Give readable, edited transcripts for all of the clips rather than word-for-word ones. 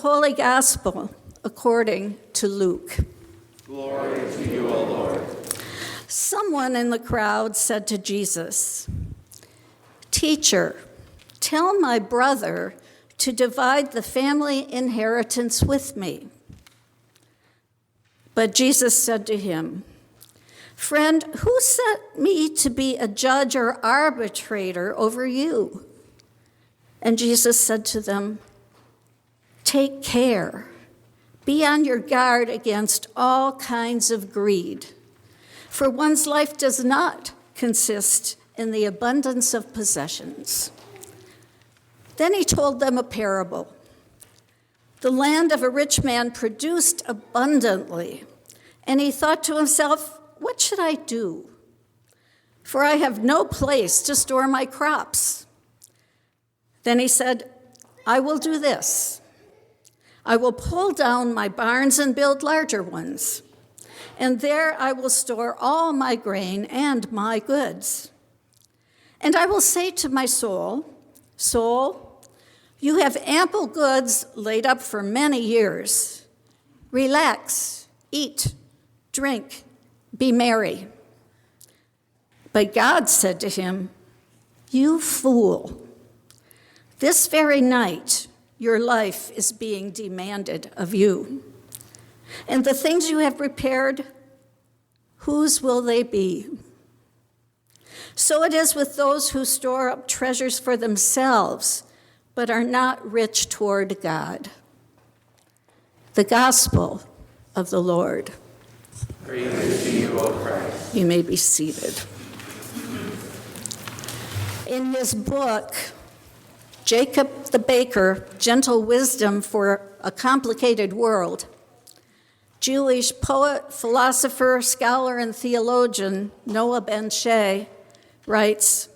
Holy Gospel according to Luke. Glory to you, O Lord. Someone in the crowd said to Jesus, "Teacher, tell my brother to divide the family inheritance with me." But Jesus said to him, "Friend, who set me to be a judge or arbitrator over you?" And Jesus said to them, "Take care. Be on your guard against all kinds of greed, for one's life does not consist in the abundance of possessions." Then he told them a parable. The land of a rich man produced abundantly, and he thought to himself, "What should I do? For I have no place to store my crops." Then he said, "I will do this. I will pull down my barns and build larger ones, and there I will store all my grain and my goods. And I will say to my soul, 'Soul, you have ample goods laid up for many years. Relax, eat, drink, be merry.' But God said to him, 'You fool, this very night your life is being demanded of you. And the things you have prepared, whose will they be?' So it is with those who store up treasures for themselves, but are not rich toward God." The Gospel of the Lord. Praise to you, O Christ. You may be seated. In his book, Jacob the Baker, Gentle Wisdom for a Complicated World, Jewish poet, philosopher, scholar, and theologian Noah BenShea writes,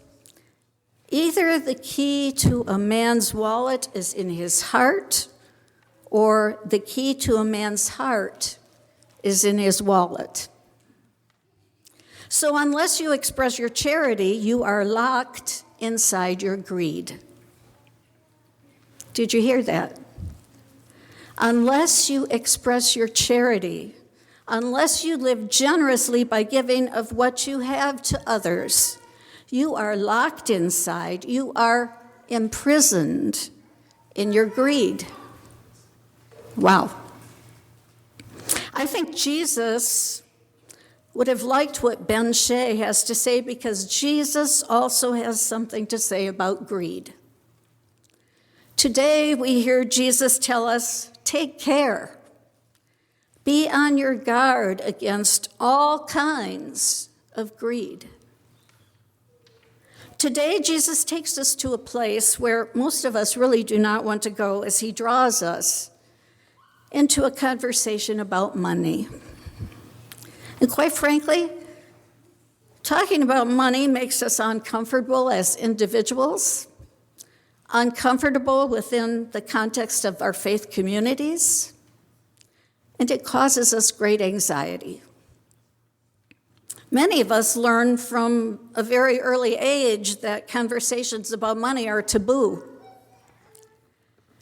"Either the key to a man's wallet is in his heart, or the key to a man's heart is in his wallet. So unless you express your charity, you are locked inside your greed." Did you hear that? Unless you express your charity, unless you live generously by giving of what you have to others, you are locked inside, you are imprisoned in your greed. Wow. I think Jesus would have liked what BenShea has to say, because Jesus also has something to say about greed. Today we hear Jesus tell us, take care. Be on your guard against all kinds of greed. Today Jesus takes us to a place where most of us really do not want to go, as he draws us into a conversation about money. And quite frankly, talking about money makes us uncomfortable as individuals, uncomfortable within the context of our faith communities, and it causes us great anxiety. Many of us learn from a very early age that conversations about money are taboo.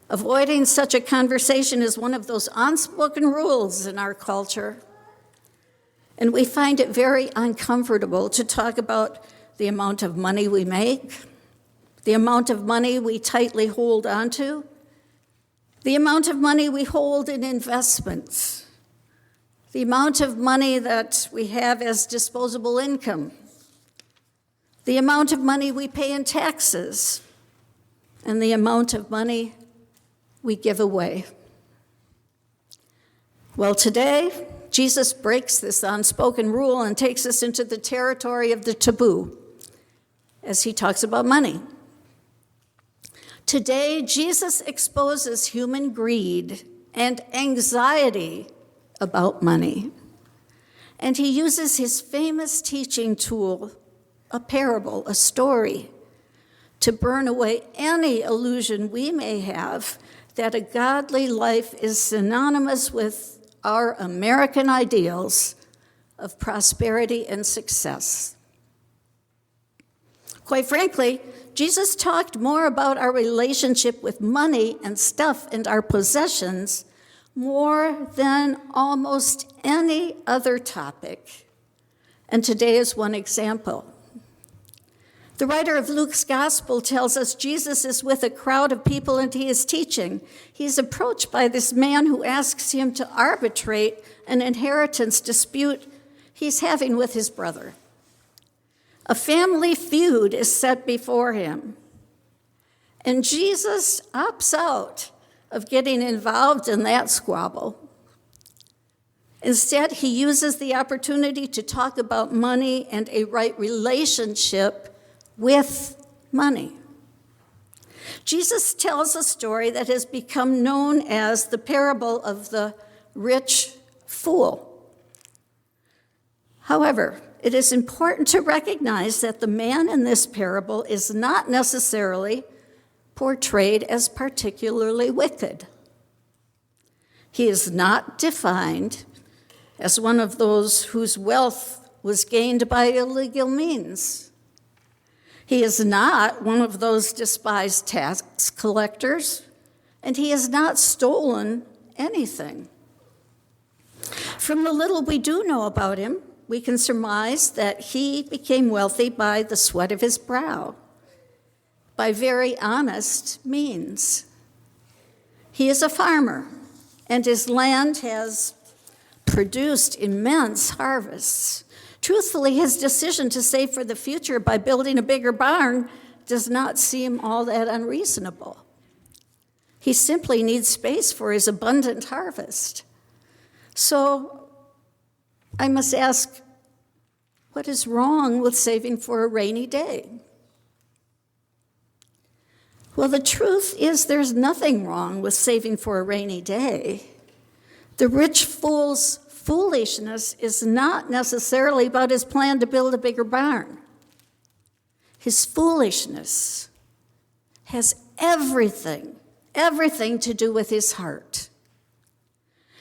Avoiding such a conversation is one of those unspoken rules in our culture. And we find it very uncomfortable to talk about the amount of money we make, the amount of money we tightly hold onto, the amount of money we hold in investments, the amount of money that we have as disposable income, the amount of money we pay in taxes, and the amount of money we give away. Well, today, Jesus breaks this unspoken rule and takes us into the territory of the taboo as he talks about money. Today, Jesus exposes human greed and anxiety about money. And he uses his famous teaching tool, a parable, a story, to burn away any illusion we may have that a godly life is synonymous with our American ideals of prosperity and success. Quite frankly, Jesus talked more about our relationship with money and stuff and our possessions more than almost any other topic. And today is one example. The writer of Luke's gospel tells us Jesus is with a crowd of people and he is teaching. He's approached by this man who asks him to arbitrate an inheritance dispute he's having with his brother. A family feud is set before him. And Jesus opts out of getting involved in that squabble. Instead, he uses the opportunity to talk about money and a right relationship with money. Jesus tells a story that has become known as the parable of the rich fool. However, it is important to recognize that the man in this parable is not necessarily portrayed as particularly wicked. He is not defined as one of those whose wealth was gained by illegal means. He is not one of those despised tax collectors, and he has not stolen anything. From the little we do know about him, we can surmise that he became wealthy by the sweat of his brow, by very honest means. He is a farmer, and his land has produced immense harvests. Truthfully, his decision to save for the future by building a bigger barn does not seem all that unreasonable. He simply needs space for his abundant harvest. So I must ask, what is wrong with saving for a rainy day? Well, the truth is there's nothing wrong with saving for a rainy day. The rich fool's foolishness is not necessarily about his plan to build a bigger barn. His foolishness has everything to do with his heart.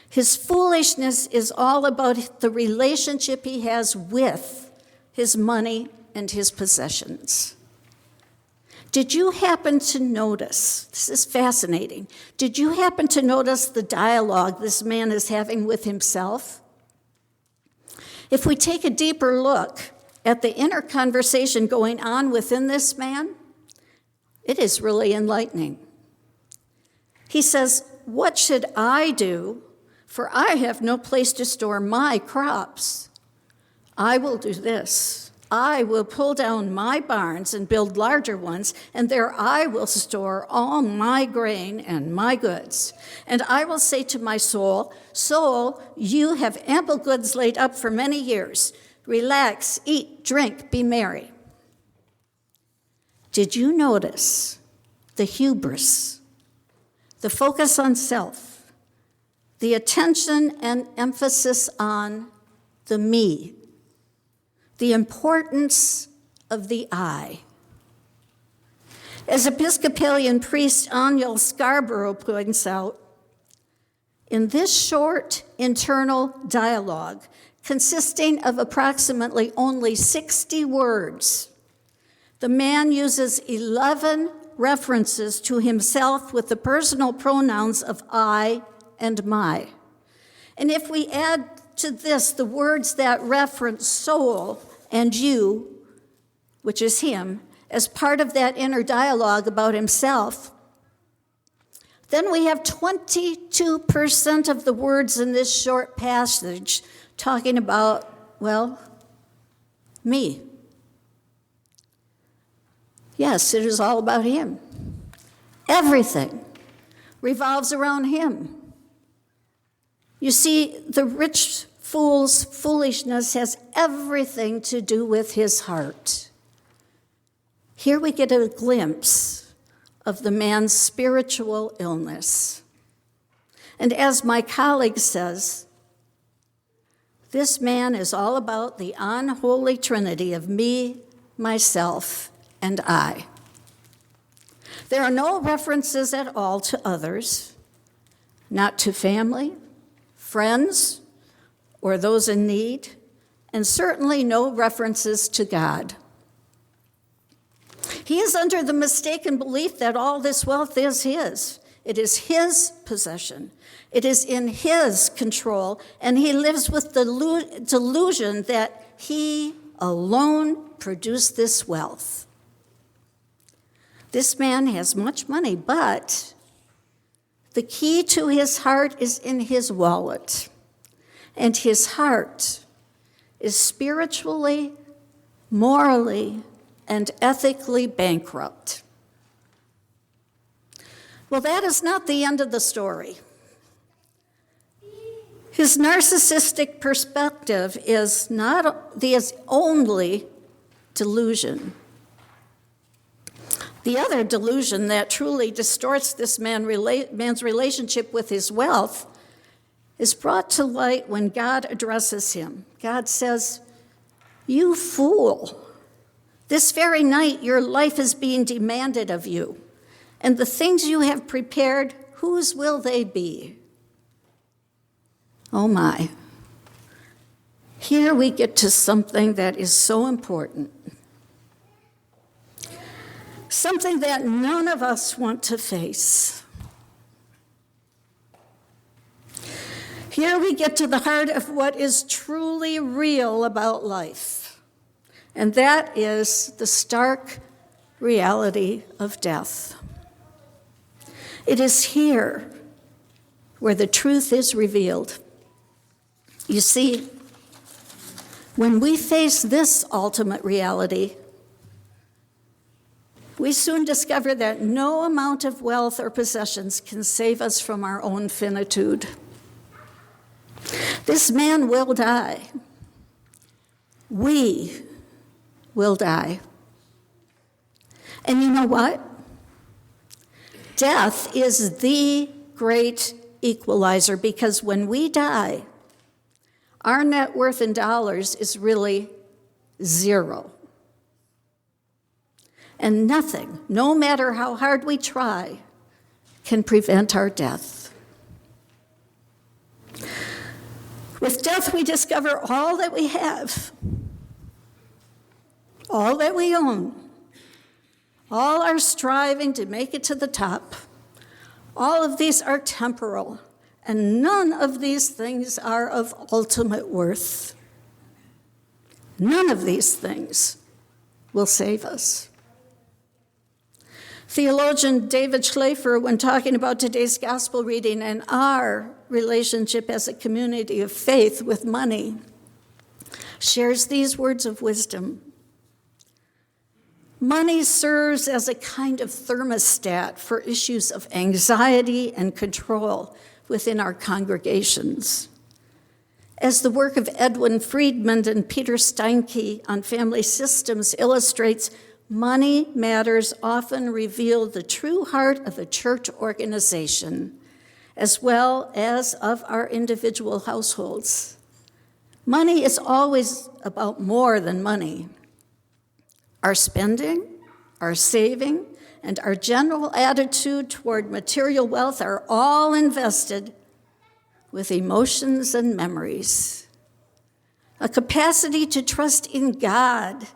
His foolishness is all about the relationship he has with his money and his possessions. Did you happen to notice, this is fascinating, did you happen to notice the dialogue this man is having with himself? If we take a deeper look at the inner conversation going on within this man, it is really enlightening. He says, "What should I do? For I have no place to store my crops. I will do this. I will pull down my barns and build larger ones, and there I will store all my grain and my goods. And I will say to my soul, 'Soul, you have ample goods laid up for many years. Relax, eat, drink, be merry.'" Did you notice the hubris, the focus on self, the attention and emphasis on the me, the importance of the I? As Episcopalian priest Aniel Scarborough points out, in this short internal dialogue, consisting of approximately only 60 words, the man uses 11 references to himself with the personal pronouns of I and my. And if we add to this the words that reference soul and you, which is him, as part of that inner dialogue about himself, then we have 22% of the words in this short passage talking about, well, me. Yes, it is all about him. Everything revolves around him. You see, the rich fool's foolishness has everything to do with his heart. Here we get a glimpse of the man's spiritual illness. And as my colleague says, this man is all about the unholy trinity of me, myself, and I. There are no references at all to others, not to family, friends, or those in need, and certainly no references to God. He is under the mistaken belief that all this wealth is his. It is his possession. It is in his control, and he lives with the delusion that he alone produced this wealth. This man has much money, but the key to his heart is in his wallet, and his heart is spiritually, morally, and ethically bankrupt. Well, that is not the end of the story. His narcissistic perspective is not the only delusion. The other delusion that truly distorts this man's relationship with his wealth is brought to light when God addresses him. God says, "You fool, this very night your life is being demanded of you, and the things you have prepared, whose will they be?" Oh my. Here we get to something that is so important. Something that none of us want to face. Here we get to the heart of what is truly real about life, and that is the stark reality of death. It is here where the truth is revealed. You see, when we face this ultimate reality, we soon discover that no amount of wealth or possessions can save us from our own finitude. This man will die. We will die. And you know what? Death is the great equalizer, because when we die, our net worth in dollars is really zero. And nothing, no matter how hard we try, can prevent our death. With death, we discover all that we have, all that we own, all our striving to make it to the top. All of these are temporal, and none of these things are of ultimate worth. None of these things will save us. Theologian David Schlafer, when talking about today's gospel reading and our relationship as a community of faith with money, shares these words of wisdom. Money serves as a kind of thermostat for issues of anxiety and control within our congregations. As the work of Edwin Friedman and Peter Steinke on family systems illustrates, money matters often reveal the true heart of a church organization, as well as of our individual households. Money is always about more than money. Our spending, our saving, and our general attitude toward material wealth are all invested with emotions and memories. A capacity to trust in God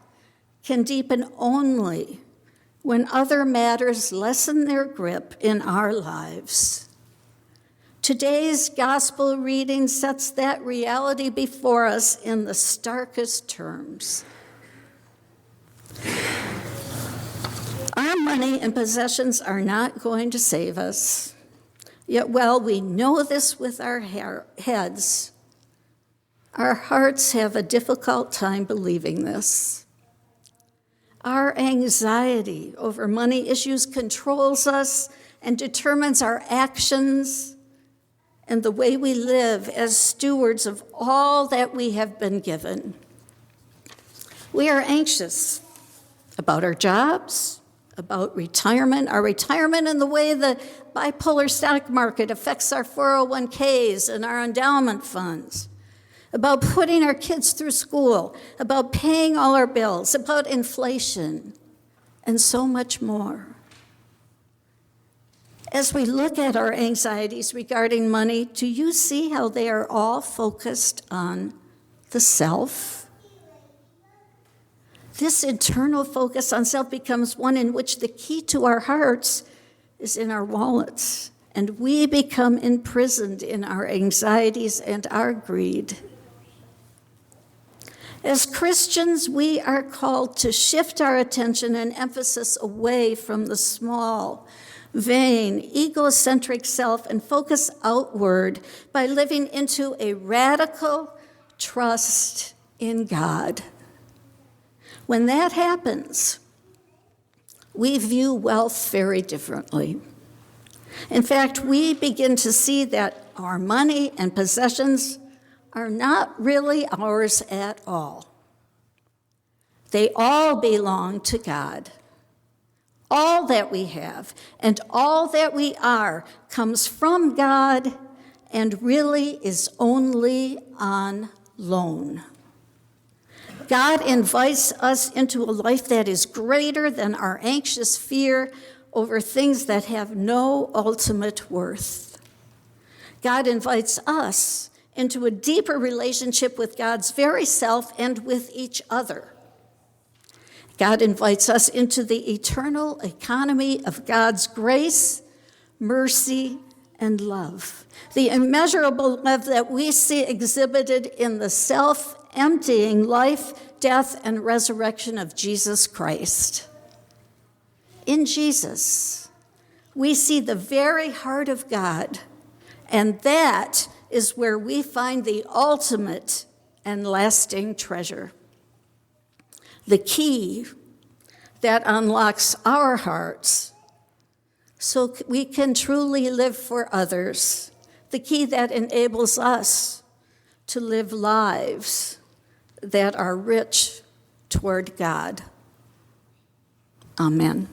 can deepen only when other matters lessen their grip in our lives. Today's gospel reading sets that reality before us in the starkest terms. Our money and possessions are not going to save us. Yet while we know this with our heads, our hearts have a difficult time believing this. Our anxiety over money issues controls us and determines our actions and the way we live as stewards of all that we have been given. We are anxious about our jobs, about retirement, our retirement and the way the bipolar stock market affects our 401ks and our endowment funds, about putting our kids through school, about paying all our bills, about inflation, and so much more. As we look at our anxieties regarding money, do you see how they are all focused on the self? This internal focus on self becomes one in which the key to our hearts is in our wallets, and we become imprisoned in our anxieties and our greed. As Christians, we are called to shift our attention and emphasis away from the small, vain, egocentric self and focus outward by living into a radical trust in God. When that happens, we view wealth very differently. In fact, we begin to see that our money and possessions are not really ours at all. They all belong to God. All that we have and all that we are comes from God and really is only on loan. God invites us into a life that is greater than our anxious fear over things that have no ultimate worth. God invites us into a deeper relationship with God's very self and with each other. God invites us into the eternal economy of God's grace, mercy, and love. The immeasurable love that we see exhibited in the self-emptying life, death, and resurrection of Jesus Christ. In Jesus, we see the very heart of God, and that is where we find the ultimate and lasting treasure. The key that unlocks our hearts so we can truly live for others. The key that enables us to live lives that are rich toward God. Amen.